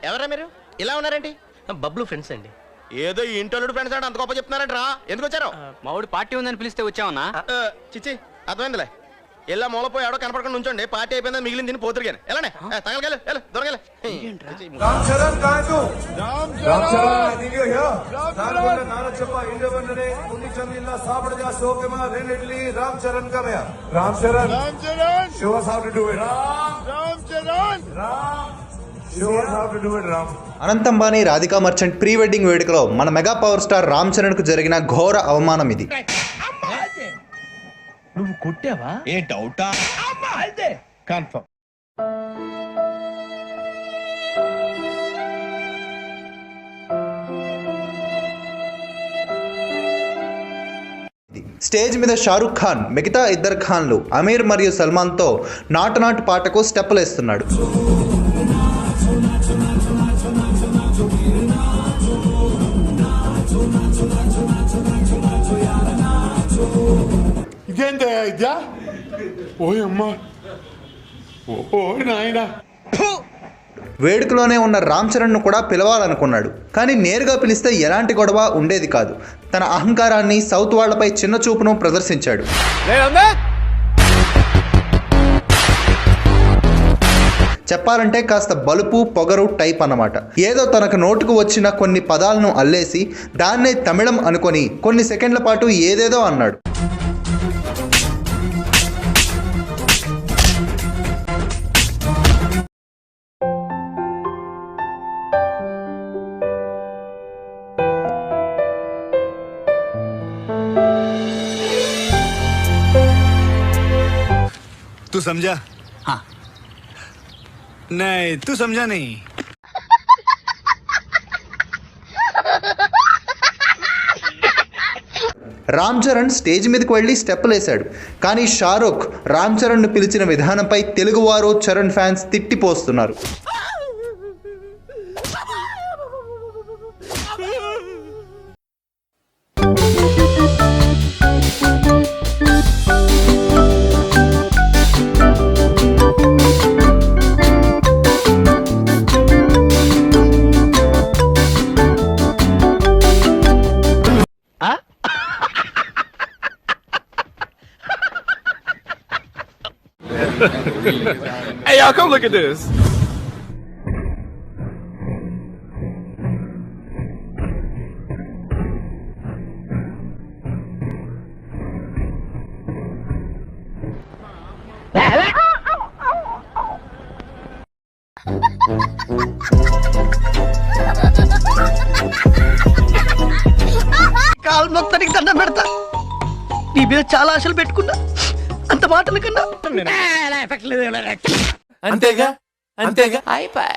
ఎవరా మీరు ఇలా ఉన్నారేంటి? బబ్లు ఫ్రెండ్స్ అండి. ఏదో ఈ ఇంటోళ్ళుడు ఫ్రెండ్స్ అంటే అంత గొప్ప చెప్తున్నారంట రా. ఎందుకు వచ్చారు? మా ఊడి పార్టీ ఉందని పిలిస్తే వచ్చావన్నా. చిచ్చి అర్థమైందిలే. ఇలా మూలపోయి ఎవడో కనపడకుండా ఉంచండి. పార్టీ అయిపోయిందని మిగిలింది తిని పోతురు కానీ ఎలానే తగలగలు దొరకలే. Anant Ambani Radhika merchant pre wedding వేడుకలో మన mega power star Ram Charan కు జరిగిన ఘోర అవమానం ఇది. నువ్వు కొట్టావా? ఏ డౌటా? అయితే కన్ఫర్మ్. స్టేజ్ మీద షారుఖ్ ఖాన్ మిగతా ఇద్దరు ఖాన్లు అమీర్ మరియు సల్మాన్ తో నాటు నాటు పాటకు స్టెప్పులు వేస్తున్నాడు. వేడుకలోనే ఉన్న రామ్ చరణ్ ను కూడా పిలవాలనుకున్నాడు. కానీ నేరుగా పిలిస్తే ఎలాంటి గొడవ ఉండేది కాదు. తన అహంకారాన్ని, సౌత్ వాళ్లపై చిన్న చూపును ప్రదర్శించాడు. చెప్పాలంటే కాస్త బలుపు పొగరు టైప్ అన్నమాట. ఏదో తనకు నోటుకు వచ్చిన కొన్ని పదాలను అల్లేసి దాన్నే తమిళం అనుకొని కొన్ని సెకండ్ల పాటు ఏదేదో అన్నాడు. तू समझा? हाँ. नहीं तू समझा नहीं. రామ్ చరణ్ స్టేజ్ మీదకి వెళ్ళి స్టెప్పులు వేశాడు. కానీ షారుఖ్ రామ్ చరణ్ ను పిలిచిన విధానంపై తెలుగువారు చరణ్ ఫ్యాన్స్ తిట్టిపోస్తున్నారు. Hey y'all, come look at this. కాలు మొత్తానికి దండం పెడతా. నీ మీద చాలా ఆశలు పెట్టుకున్నా. అంత మాటల కన్నా అంతేగా అంతేగా అయిపోయి.